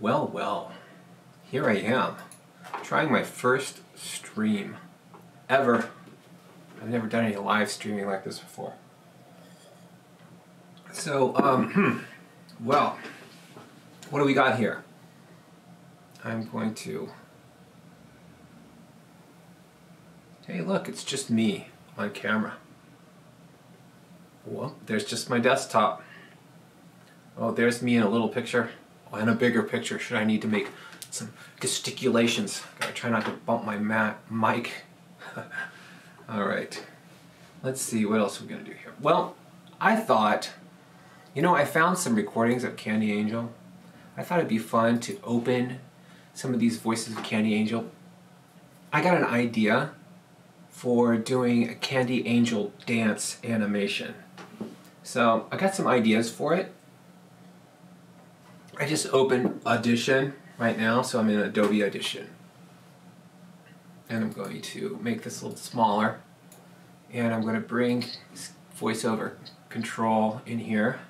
Well, well, here I am, trying my first stream ever. I've never done any live streaming like this before. So, well, what do we got here? I'm going to... Hey, look, it's just me on camera. Well, there's just my desktop. Oh, there's me in a little picture. Oh, and a bigger picture. Should I need to make some gesticulations? Gotta try not to bump my mic. Alright. Let's see, what else are we gonna do here? Well, I thought, you know, I found some recordings of Candy Angel. I thought it'd be fun to open some of these voices of Candy Angel. I got an idea for doing a Candy Angel dance animation. So I got some ideas for it. I just opened Audition right now, so I'm in Adobe Audition. And I'm going to make this a little smaller. And I'm going to bring voiceover control in here.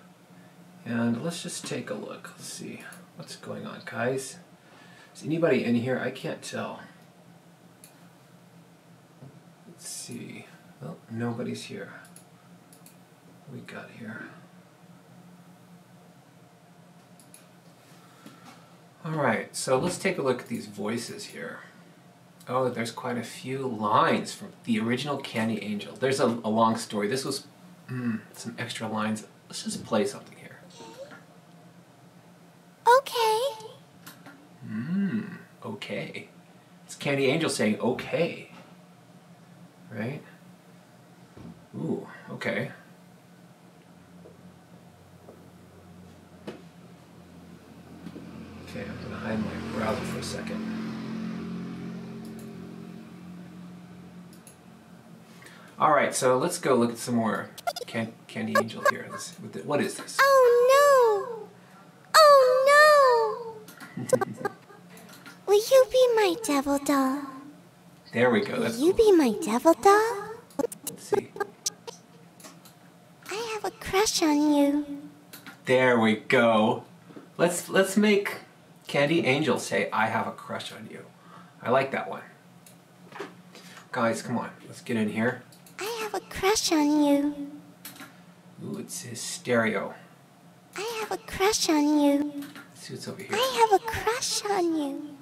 And let's just take a look. Let's see what's going on, guys. Is anybody in here? I can't tell. Let's see. Well, nobody's here. What we got here? Alright, so let's take a look at these voices here. Oh, there's quite a few lines from the original Candy Angel. There's a long story. This was some extra lines. Let's just play something here. Okay. Okay. It's Candy Angel saying okay. Right? Ooh, okay. Okay, I'm going to hide my browser for a second. Alright, so let's go look at some more Candy Angel here. What is this? Oh no! Oh no! Will you be my devil doll? There we go. That's Will you be my devil doll? Let's see. I have a crush on you. There we go. Let's make Candy Angel say, I have a crush on you. I like that one. Guys, come on. Let's get in here. I have a crush on you. Ooh, it says stereo. I have a crush on you. Let's see what's over here. I have a crush on you.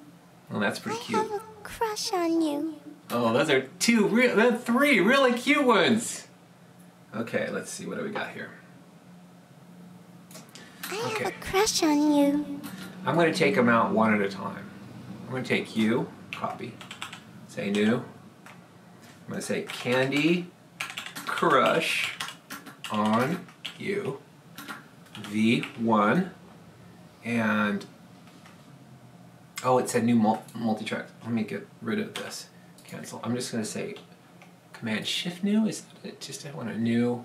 Well, that's pretty I cute. have a crush on you. Oh, those are three really cute ones. Okay, let's see. What do we got here? I have a crush on you. I'm going to take them out one at a time. I'm going to take you, copy, say new. I'm going to say Candy Crush on you, V1, and oh, it said new multi-track. Let me get rid of this. Cancel. I'm just going to say Command Shift new. Is that it? Just I want a new.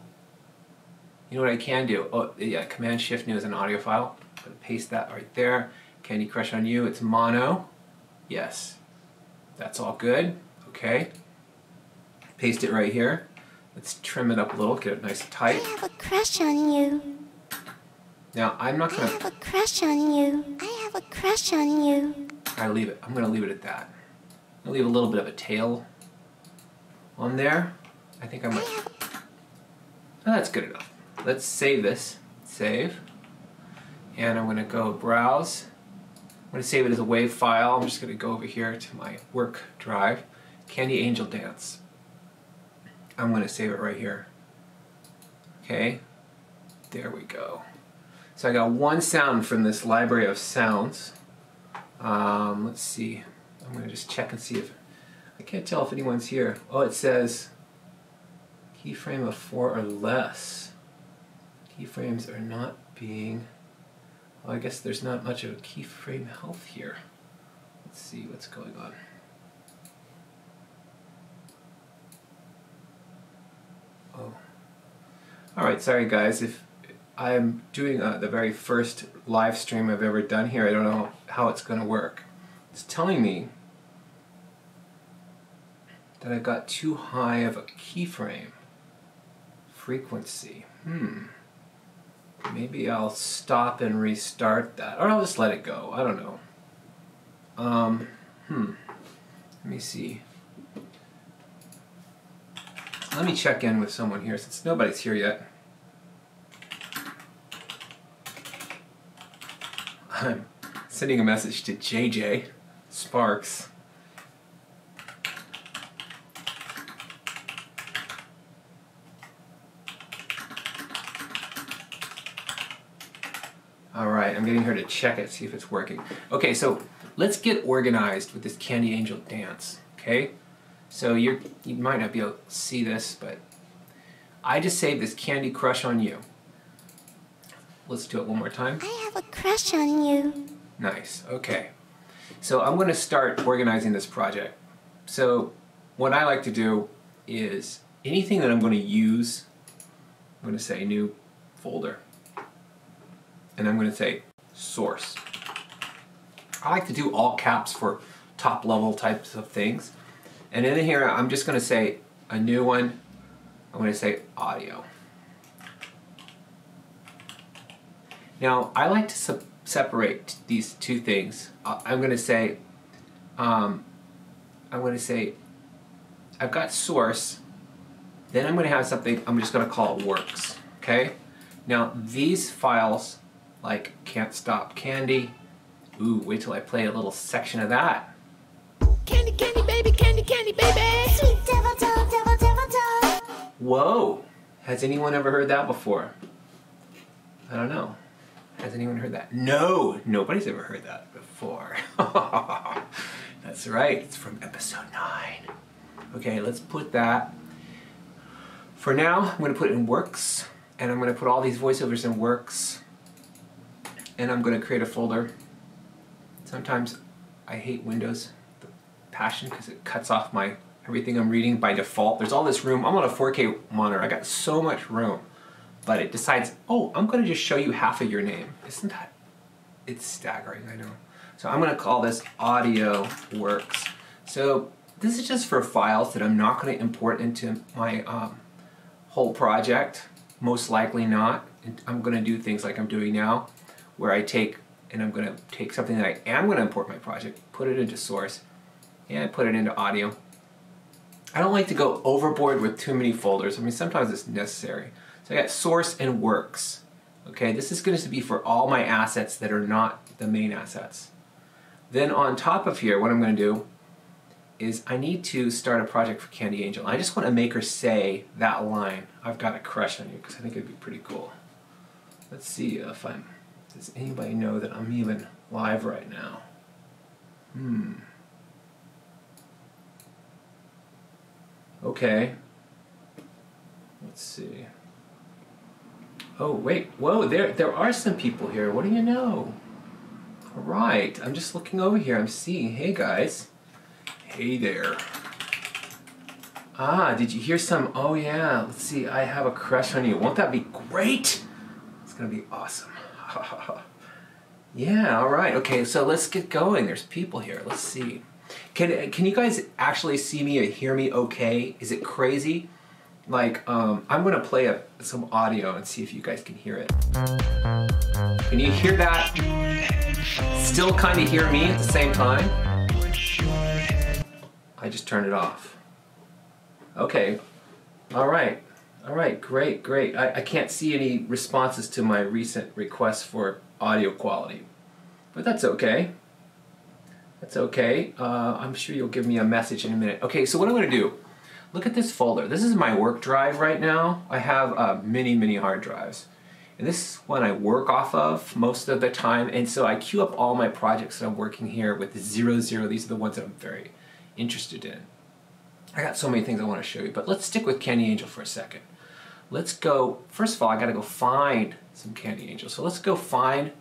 You know what I can do? Oh yeah, Command Shift new is an audio file. I'm going to paste that right there. Candy Crush on you. It's mono. Yes. That's all good. Okay. Paste it right here. Let's trim it up a little, get it nice and tight. I have a crush on you. Now, I'm not going to... I have a crush on you. I have a crush on you. I'm going to leave it at that. I'm going to leave a little bit of a tail on there. I think I might... Oh, that's good enough. Let's save this. Save. And I'm going to go browse. I'm going to save it as a WAV file. I'm just going to go over here to my work drive. Candy Angel Dance. I'm going to save it right here. Okay. There we go. So I got one sound from this library of sounds. Let's see. I'm going to just check and see if... I can't tell if anyone's here. Oh, it says keyframe of 4 or less. Keyframes are not being... Well, I guess there's not much of a keyframe health here. Let's see what's going on. Oh. Alright, sorry guys, if I'm doing the very first live stream I've ever done here, I don't know how it's going to work. It's telling me that I've got too high of a keyframe frequency. Maybe I'll stop and restart that. Or I'll just let it go. I don't know. Let me see. Let me check in with someone here since nobody's here yet. I'm sending a message to JJ Sparks. All right, I'm getting her to check it, see if it's working. Okay, so let's get organized with this Candy Angel dance, okay? So you might not be able to see this, but I just saved this Candy Crush on You. Let's do it one more time. I have a crush on you. Nice, okay. So I'm gonna start organizing this project. So what I like to do is anything that I'm gonna use, I'm gonna say new folder. And I'm gonna say source. I like to do all caps for top level types of things. And in here, I'm just gonna say a new one. I'm gonna say audio. Now, I like to separate these two things. I'm gonna say, I've got source, then I'm gonna have something, I'm just gonna call it works, okay? Now, these files, like Can't Stop Candy, ooh, wait till I play a little section of that. Candy, candy, baby, candy, candy, baby. Sweet devil doll, devil, devil doll. Whoa, has anyone ever heard that before? I don't know. Has anyone heard that? No, nobody's ever heard that before. That's right, it's from episode 9. Okay, let's put that. For now, I'm gonna put it in works, and I'm gonna put all these voiceovers in works, and I'm gonna create a folder. Sometimes I hate Windows, the Passion, because it cuts off my everything I'm reading by default. There's all this room. I'm on a 4K monitor. I got so much room. But it decides, oh, I'm going to just show you half of your name. Isn't that? It's staggering, I know. So I'm going to call this audio works. So this is just for files that I'm not going to import into my whole project. Most likely not. I'm going to do things like I'm doing now, where I take, and I'm going to take something that I am going to import my project, put it into source, and put it into audio. I don't like to go overboard with too many folders. I mean, sometimes it's necessary. So I got source and works. Okay, this is going to be for all my assets that are not the main assets. Then on top of here, what I'm going to do is I need to start a project for Candy Angel. I just want to make her say that line, I've got a crush on you, because I think it'd be pretty cool. Let's see if I'm, does anybody know that I'm even live right now? Okay. Let's see. Oh, wait. Whoa, there are some people here. What do you know? All right. I'm just looking over here. I'm seeing. Hey, guys. Hey there. Ah, did you hear some? Oh, yeah. Let's see. I have a crush on you. Won't that be great? It's going to be awesome. Yeah, all right. Okay, so let's get going. There's people here. Let's see. Can you guys actually see me or hear me okay? Is it crazy? Like, I'm going to play some audio and see if you guys can hear it. Can you hear that? Still kind of hear me at the same time? I just turned it off. Okay. All right. All right. Great, great. I can't see any responses to my recent requests for audio quality. But that's okay. That's okay. I'm sure you'll give me a message in a minute. Okay, so what I'm going to do, look at this folder. This is my work drive right now. I have many, many hard drives. And this is one I work off of most of the time. And so I queue up all my projects that I'm working here with 00. These are the ones that I'm very interested in. I got so many things I want to show you, but let's stick with Candy Angel for a second. Let's go, first of all, I got to go find some Candy Angel. So let's go find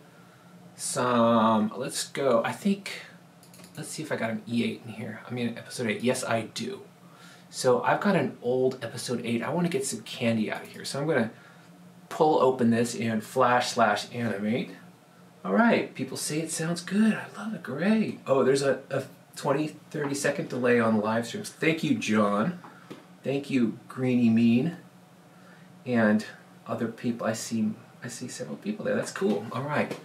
some, let's go, I think, let's see if I got an E8 in here. I mean, episode 8. Yes, I do. So I've got an old episode 8. I want to get some candy out of here. So I'm going to pull open this and /animate. All right, people say it sounds good. I love it. Great. Oh, there's a 20-30 second delay on the live streams. Thank you, John. Thank you, Greeny Mean. And other people. I see I see several people there. That's cool. All right.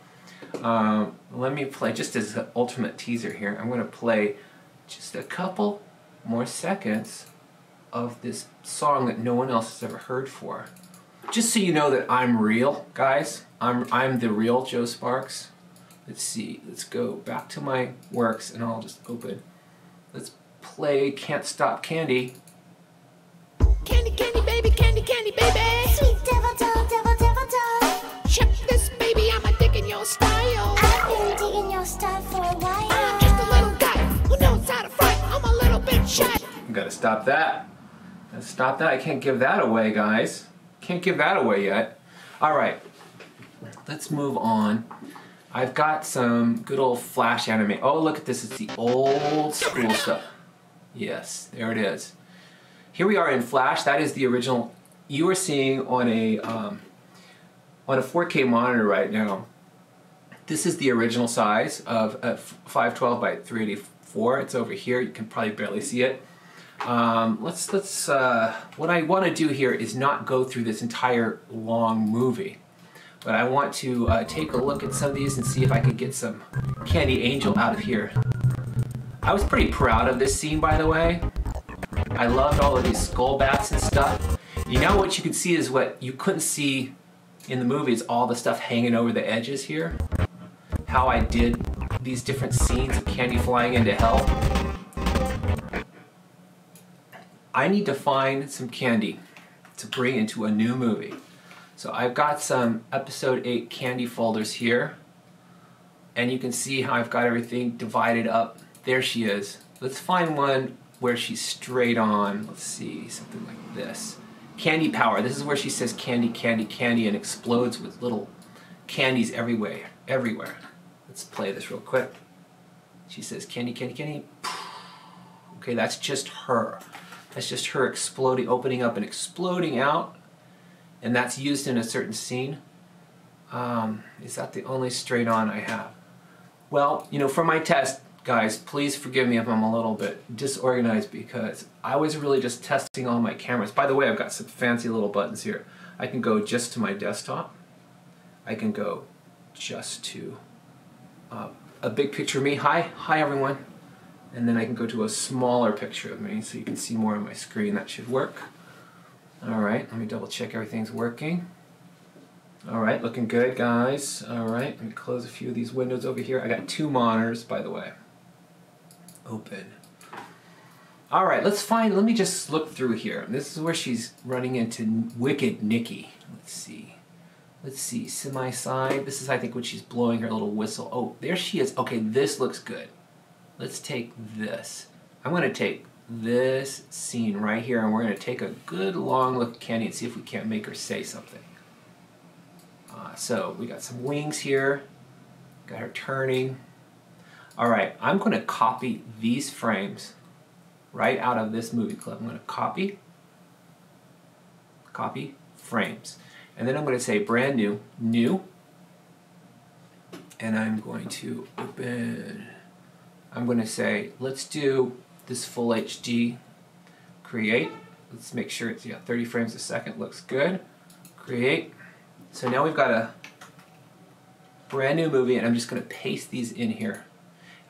Let me play, just as an ultimate teaser here, I'm going to play just a couple more seconds of this song that no one else has ever heard for. Just so you know that I'm real, guys. I'm the real Joe Sparks. Let's see. Let's go back to my works and I'll just open. Let's play Can't Stop Candy. Candy, candy, baby, candy, candy, baby. Sweet devil doll, devil, devil doll. Check this, baby, I'm a digging your style. I've been digging your style for a while. I'm just a little guy who knows how to fight. I'm a little bit shy. You gotta stop that. Gotta stop that. I can't give that away, guys. Can't give that away yet. All right. Let's move on. I've got some good old Flash anime. Oh, look at this. It's the old school stuff. Yes, there it is. Here we are in Flash. That is the original. You are seeing on a 4K monitor right now. This is the original size of a 512 by 384. It's over here. You can probably barely see it. What I want to do here is not go through this entire long movie, but I want to take a look at some of these and see if I could get some Candy Angel out of here. I was pretty proud of this scene, by the way. I loved all of these skull bats and stuff. You know what you can see is what you couldn't see in the movie is all the stuff hanging over the edges here. How I did these different scenes of Candy flying into hell. I need to find some Candy to bring into a new movie. So I've got some episode 8 Candy folders here. And you can see how I've got everything divided up. There she is. Let's find one where she's straight on. Let's see, something like this. Candy Power. This is where she says candy, candy, candy and explodes with little candies everywhere. Let's play this real quick. She says candy, candy, candy. Okay, that's just her. That's just her exploding, opening up and exploding out. And that's used in a certain scene. Is that the only straight on I have? Well, you know, for my test, guys, please forgive me if I'm a little bit disorganized because I was really just testing all my cameras. By the way, I've got some fancy little buttons here. I can go just to my desktop. I can go just to a big picture of me. Hi everyone. And then I can go to a smaller picture of me so you can see more of my screen. That should work. All right, let me double check everything's working. All right, looking good, guys. All right, let me close a few of these windows over here. I got 2 monitors, by the way. Open. All right, let me just look through here. This is where she's running into Wicked Nikki. Let's see, semi-side. This is, I think, when she's blowing her little whistle. Oh, there she is. Okay, this looks good. Let's take this. I'm gonna take this scene right here and we're gonna take a good long look at Candy and see if we can't make her say something. So we got some wings here, got her turning. All right, I'm gonna copy these frames right out of this movie clip. I'm gonna copy frames. And then I'm gonna say brand new, and I'm going to open, I'm gonna say, let's do this full HD, create. Let's make sure it's 30 frames a second, looks good. Create. So now we've got a brand new movie and I'm just gonna paste these in here.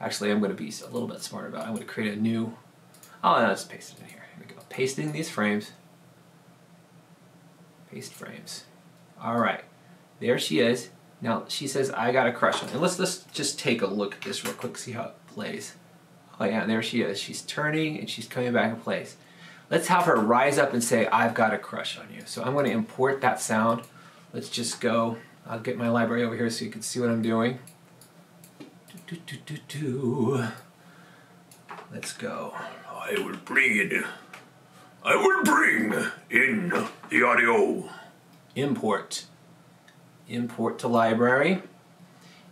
Actually, I'm gonna be a little bit smarter about it. I'm gonna create a new, oh no, let's paste it in here. Here we go, pasting these frames. Paste frames. All right, there she is. Now she says, I got a crush on her. And let's just take a look at this real quick, see how it plays. Oh yeah, there she is. She's turning and she's coming back in place. Let's have her rise up and say, I've got a crush on you. So I'm going to import that sound. Let's just go. I'll get my library over here so you can see what I'm doing. Let's go. I will bring in the audio. Import to library.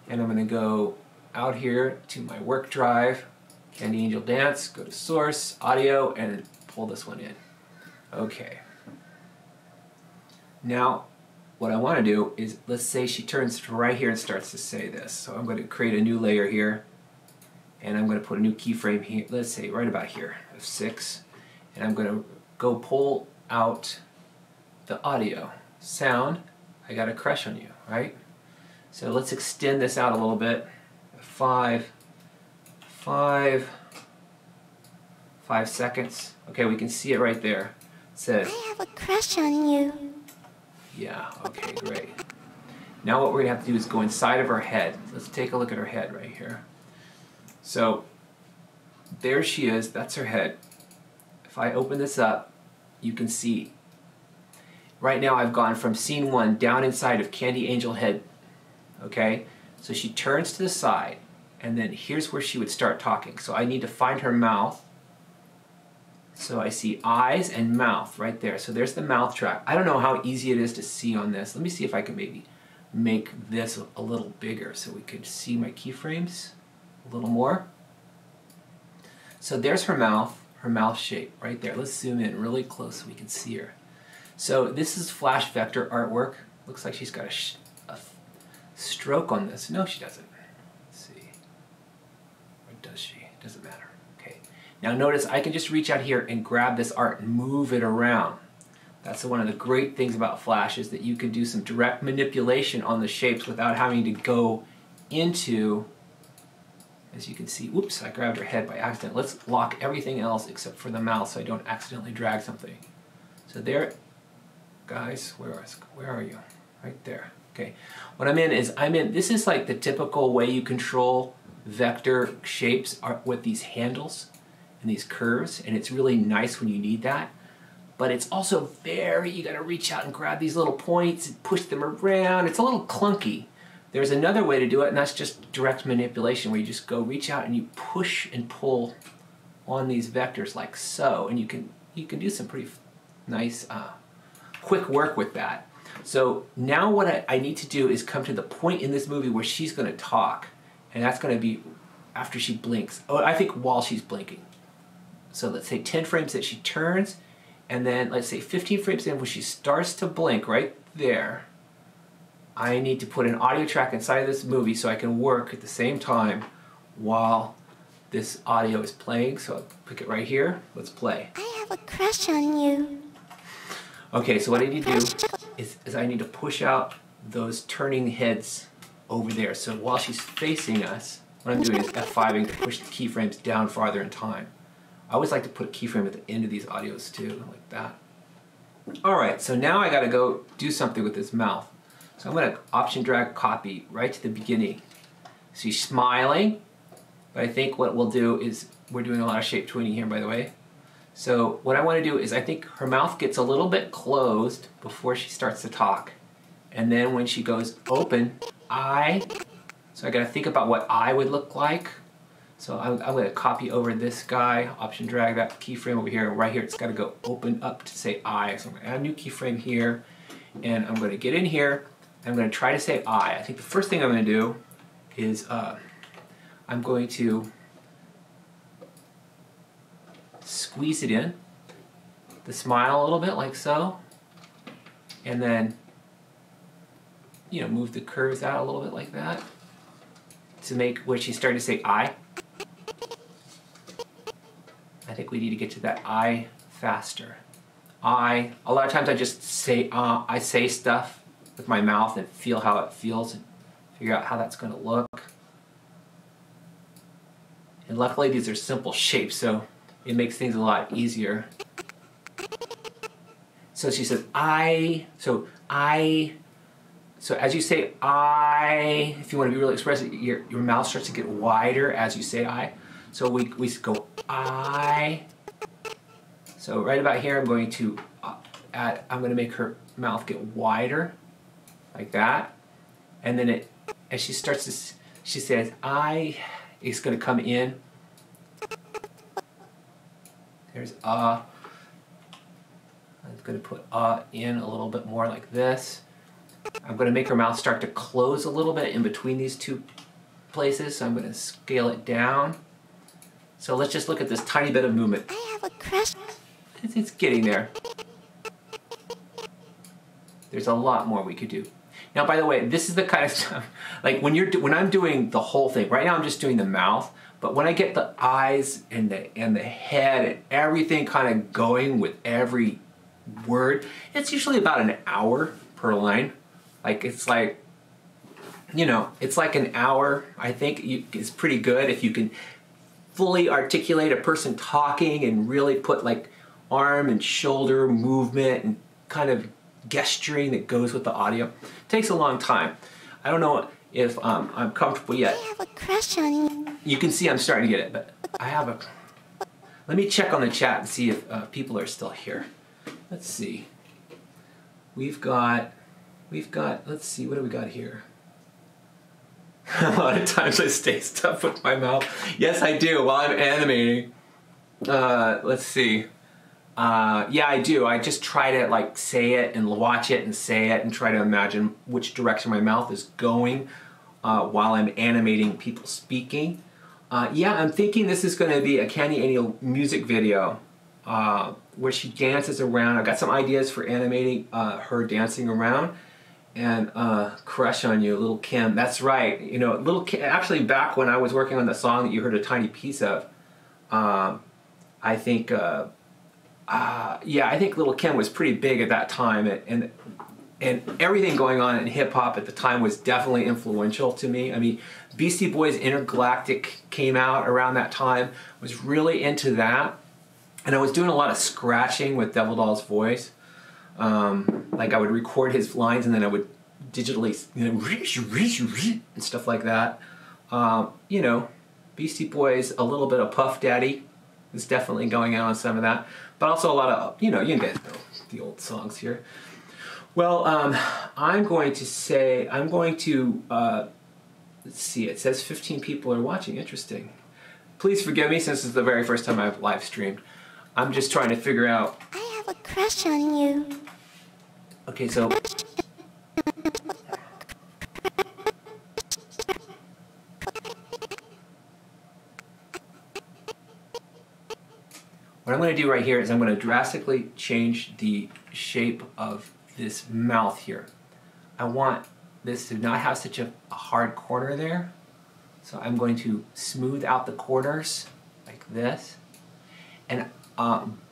And I'm going to go out here to my work drive. Candy Angel Dance, go to source, audio, and pull this one in. Okay. Now, what I want to do is, let's say she turns to right here and starts to say this. So I'm going to create a new layer here, and I'm going to put a new keyframe here, let's say right about here, F6, and I'm going to go pull out the audio, sound, I got a crush on you, right? So let's extend this out a little bit. 5 seconds. Okay, we can see it right there. It says, I have a crush on you. yeah, okay, great. Now what we're gonna have to do is go inside of her head. Let's take a look at her head right here. So there she is, that's her head. If I open this up, you can see. Right now I've gone from scene 1 down inside of Candy Angel head. Okay, so she turns to the side, and then here's where she would start talking. So I need to find her mouth. So I see eyes and mouth right there. So there's the mouth track. I don't know how easy it is to see on this. Let me see if I can maybe make this a little bigger so we could see my keyframes a little more. So there's her mouth shape right there. Let's zoom in really close so we can see her. So this is Flash Vector artwork. Looks like she's got a stroke on this. No, she doesn't. Let's see. Or does she? Doesn't matter. Okay. Now notice I can just reach out here and grab this art and move it around. That's one of the great things about Flash, is that you can do some direct manipulation on the shapes without having to go into, as you can see, whoops, I grabbed her head by accident. Let's lock everything else except for the mouth so I don't accidentally drag something. So there, guys, where are you? Right there. Okay. What I'm in is, this is like the typical way you control vector shapes with these handles and these curves, and it's really nice when you need that. But it's also you gotta reach out and grab these little points and push them around. It's a little clunky. There's another way to do it, and that's just direct manipulation, where you just go reach out and you push and pull on these vectors like so, and you can do some pretty nice quick work with that. So now what I need to do is come to the point in this movie where she's gonna talk, and that's gonna be after she blinks. Oh, I think while she's blinking. So let's say 10 frames that she turns, and then let's say 15 frames in when she starts to blink right there. I need to put an audio track inside of this movie so I can work at the same time while this audio is playing. So I'll pick it right here. Let's play. I have a crush on you. Okay, so what I need to do is I need to push out those turning heads over there. So while she's facing us, what I'm doing is F5ing to push the keyframes down farther in time. I always like to put a keyframe at the end of these audios too, like that. Alright, so now I gotta go do something with this mouth. So I'm gonna Option drag copy right to the beginning. She's smiling, but I think what we'll do is, we're doing a lot of shape tweening here by the way. So what I wanna do is, I think her mouth gets a little bit closed before she starts to talk. And then when she goes open, so I gotta think about what I would look like. So I'm going to copy over this guy, Option drag that keyframe over here, and right here it's got to go open up to say I. So I'm going to add a new keyframe here, and I'm going to get in here, and I'm going to try to say I. I think the first thing I'm going to do is I'm going to squeeze it in, the smile a little bit like so, and then move the curves out a little bit like that to make where she's starting to say I. I think we need to get to that I faster. A lot of times I just say, I say stuff with my mouth and feel how it feels and figure out how that's going to look. And luckily these are simple shapes, so it makes things a lot easier. So she says, so as you say I, if you want to be really expressive, your mouth starts to get wider as you say I. So we go I. So right about here I'm going to make her mouth get wider, like that. And then as she starts to, she says I, it's going to come in. There's I'm going to put in a little bit more like this. I'm going to make her mouth start to close a little bit in between these two places, so I'm going to scale it down. So let's just look at this tiny bit of movement. I have a crush. It's getting there. There's a lot more we could do. Now, by the way, this is the kind of stuff, like when I'm doing the whole thing, right now I'm just doing the mouth, but when I get the eyes and the head and everything kind of going with every word, it's usually about an hour per line. Like it's like, you know, it's like an hour. I think it's pretty good if you can fully articulate a person talking and really put like arm and shoulder movement and kind of gesturing that goes with the audio. It takes a long time. I don't know if I'm comfortable yet. I have a crush on you. You can see I'm starting to get it, but I have a... Let me check on the chat and see if people are still here. Let's see. We've got, let's see, what do we got here? A lot of times I stay stuck with my mouth. Yes, I do, while I'm animating. Let's see. Yeah, I do. I just try to like say it and watch it and say it and try to imagine which direction my mouth is going while I'm animating people speaking. Yeah, I'm thinking this is going to be a Candy Angel music video where she dances around. I've got some ideas for animating her dancing around. And crush on you, Little Kim. That's right. You know, Little Kim, actually back when I was working on the song that you heard a tiny piece of, I think, yeah, I think Little Kim was pretty big at that time, and everything going on in hip hop at the time was definitely influential to me. I mean, Beastie Boys' Intergalactic came out around that time. Was really into that, and I was doing a lot of scratching with Devil Doll's voice. Like I would record his lines and then I would digitally, you know, and stuff like that. You know, Beastie Boys, a little bit of Puff Daddy is definitely going out on some of that, but also a lot of, you know, you guys know the old songs here. Well, I'm going to, let's see, it says 15 people are watching. Interesting. Please forgive me since this is the very first time I've live streamed. I'm just trying to figure out. I have a crush on you. Okay, so. What I'm going to do right here is I'm going to drastically change the shape of this mouth here. I want this to not have such a hard corner there. So I'm going to smooth out the corners like this. And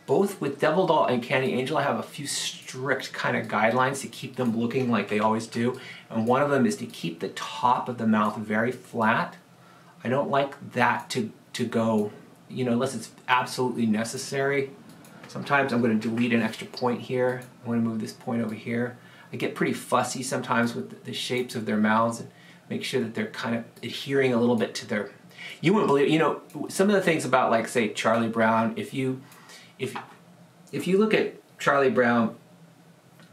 both with Devil Doll and Candy Angel, I have a few strict kind of guidelines to keep them looking like they always do. And one of them is to keep the top of the mouth very flat. I don't like that to go, you know, unless it's absolutely necessary. Sometimes I'm going to delete an extra point here. I want to move this point over here. I get pretty fussy sometimes with the shapes of their mouths and make sure that they're kind of adhering a little bit to their... You wouldn't believe, you know, some of the things about, like, say, Charlie Brown. If you look at Charlie Brown,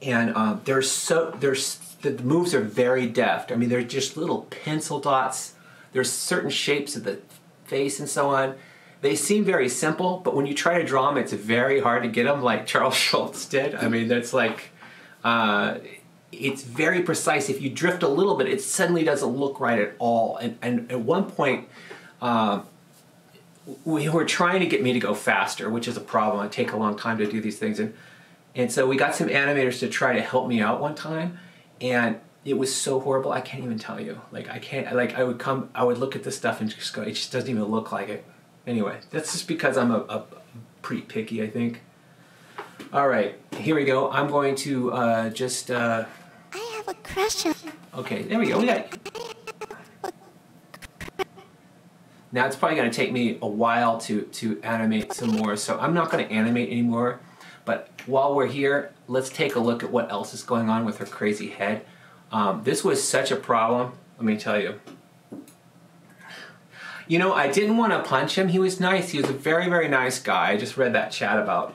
and the moves are very deft. I mean, they're just little pencil dots. There's certain shapes of the face and so on. They seem very simple, but when you try to draw them, it's very hard to get them, like Charles Schultz did. I mean, that's like, it's very precise. If you drift a little bit, it suddenly doesn't look right at all. And at one point, we were trying to get me to go faster, which is a problem. It takes a long time to do these things. And so we got some animators to try to help me out one time, and it was so horrible, I can't even tell you. Like, I would look at this stuff and just go, it just doesn't even look like it. Anyway, that's just because I'm a pretty picky, I think. All right, here we go. I'm going to just... I have a crush on you. Okay, there we go. We got it. Now it's probably going to take me a while to animate some more, so I'm not going to animate anymore. But while we're here, let's take a look at what else is going on with her crazy head. This was such a problem, let me tell you. You know, I didn't want to punch him. He was nice. He was a very, very nice guy. I just read that chat about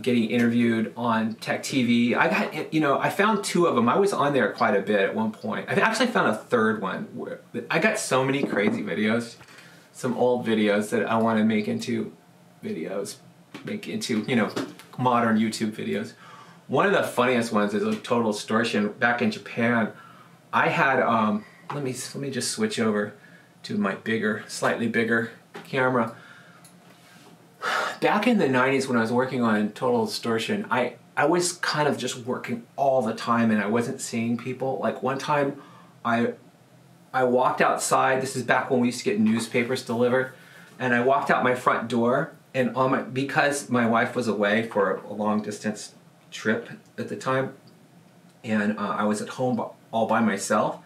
getting interviewed on Tech TV. I found 2 of them. I was on there quite a bit at one point. I actually found a 3rd one. I got so many crazy videos, some old videos that I want to make into videos, you know, modern YouTube videos. One of the funniest ones is a total extortion. Back in Japan, I had, let me just switch over to my slightly bigger camera. Back in the 90s when I was working on Total Distortion, I was kind of just working all the time and I wasn't seeing people. Like one time I walked outside, this is back when we used to get newspapers delivered, and I walked out my front door, and because my wife was away for a long distance trip at the time, and I was at home all by myself,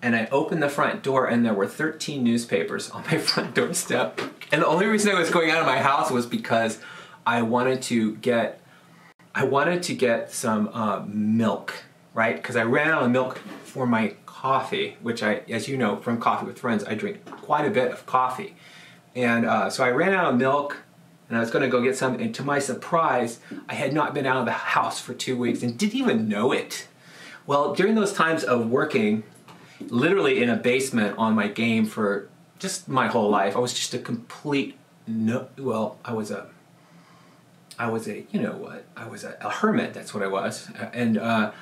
and I opened the front door, and there were 13 newspapers on my front doorstep. And the only reason I was going out of my house was because I wanted to get some milk, right? Because I ran out of milk for my coffee, which as you know from Coffee with Friends, I drink quite a bit of coffee. And so I ran out of milk, and I was going to go get some, and to my surprise, I had not been out of the house for 2 weeks and didn't even know it. Well, during those times of working literally in a basement on my game for just my whole life, I was just a complete I was a you know what, I was a hermit. That's what I was. And I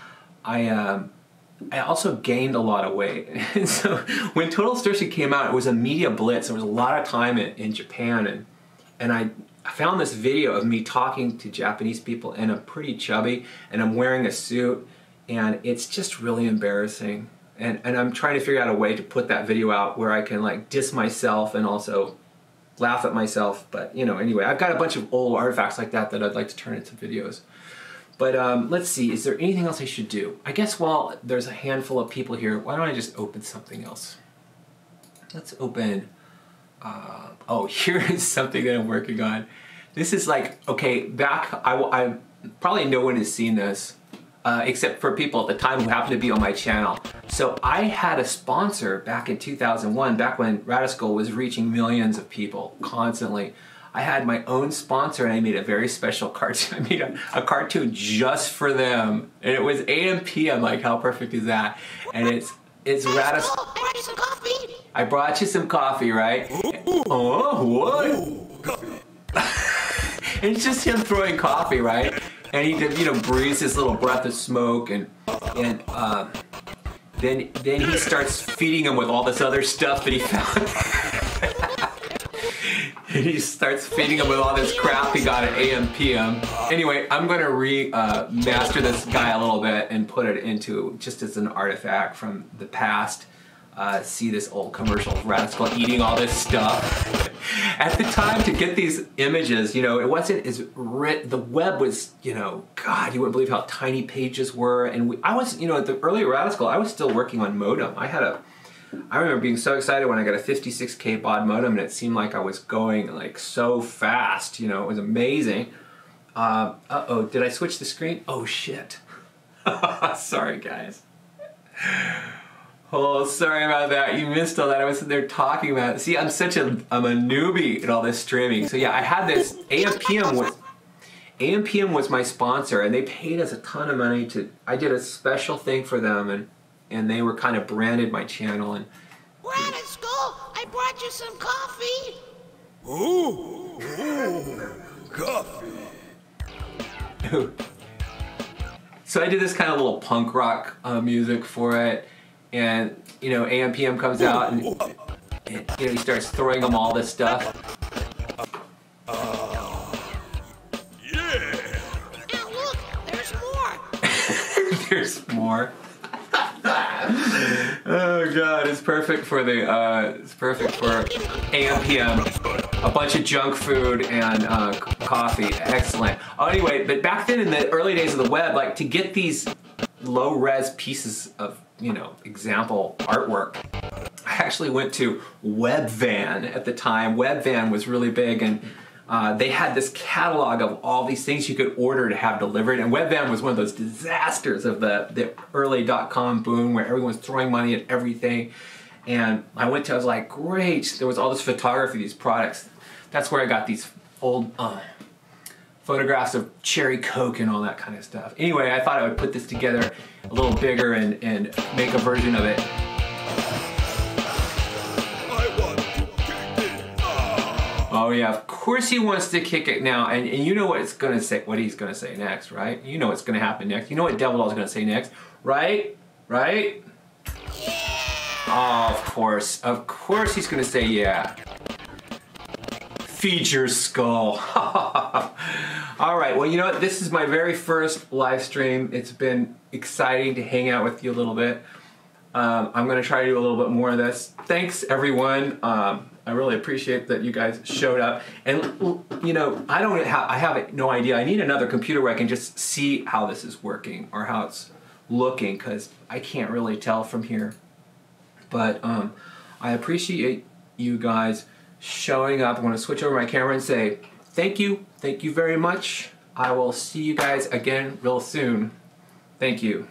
also gained a lot of weight. And so when Total Distortion came out, it was a media blitz. There was a lot of time in Japan, and I found this video of me talking to Japanese people, and I'm pretty chubby, and I'm wearing a suit, and it's just really embarrassing. And I'm trying to figure out a way to put that video out where I can like diss myself and also laugh at myself. But you know, anyway, I've got a bunch of old artifacts like that I'd like to turn into videos. But let's see, is there anything else I should do? I guess while there's a handful of people here, why don't I just open something else? Let's open, oh, here is something that I'm working on. This is like, okay, I probably no one has seen this, except for people at the time who happened to be on my channel. So I had a sponsor back in 2001, back when Radiskull was reaching millions of people constantly. I had my own sponsor, and I made a very special cartoon. I made a cartoon just for them, and it was AM PM. Like, how perfect is that? And it's Radiskull. I brought you some coffee. I brought you some coffee, right? Oh, what? Coffee. And it's just him throwing coffee, right? And he, you know, breathes his little breath of smoke, and then he starts feeding him with all this other stuff that he found. And he starts feeding him with all this crap he got at AM PM. Anyway, I'm going to master this guy a little bit and put it into just as an artifact from the past. See this old commercial of Radiskull eating all this stuff. At the time, to get these images, you know, it wasn't as the web was, you know, God, you wouldn't believe how tiny pages were. And I was, you know, at the earlier Radiskull, I was still working on modem. I remember being so excited when I got a 56K baud modem, and it seemed like I was going like so fast. You know, it was amazing. Uh-oh, did I switch the screen? Oh shit. Sorry guys. Oh, sorry about that. You missed all that. I was sitting there talking about it. See, I'm a newbie at all this streaming. So yeah, I had this AM PM was my sponsor, and they paid us a ton of money I did a special thing for them, and they were kind of branded my channel. And Radiskull, I brought you some coffee. Ooh, coffee. So I did this kind of little punk rock music for it, and you know, AM PM comes out, and you know, he starts throwing them all this stuff. Yeah. Now look, there's more. There's more. Oh god, it's perfect for AM PM. A bunch of junk food and coffee. Excellent. Oh, anyway, but back then in the early days of the web, like to get these low-res pieces of, you know, example artwork, I actually went to Webvan at the time. Webvan was really big, and they had this catalog of all these things you could order to have delivered, and Webvan was one of those disasters of the early .com boom where everyone was throwing money at everything. And I was like, great, there was all this photography, these products. That's where I got these old photographs of cherry Coke and all that kind of stuff. Anyway, I thought I would put this together a little bigger and make a version of it. Oh yeah, of course he wants to kick it now, and you know what it's gonna say, what he's gonna say next, right? You know what's gonna happen next. You know what Devil Doll's gonna say next, right? Right? Yeah. Oh, of course he's gonna say yeah. Feed your skull. All right, well, you know what? This is my very first live stream. It's been exciting to hang out with you a little bit. I'm gonna try to do a little bit more of this. Thanks, everyone. I really appreciate that you guys showed up. And you know, I have no idea. I need another computer where I can just see how this is working or how it's looking because I can't really tell from here. But I appreciate you guys showing up. I'm going to switch over my camera and say thank you very much. I will see you guys again real soon. Thank you.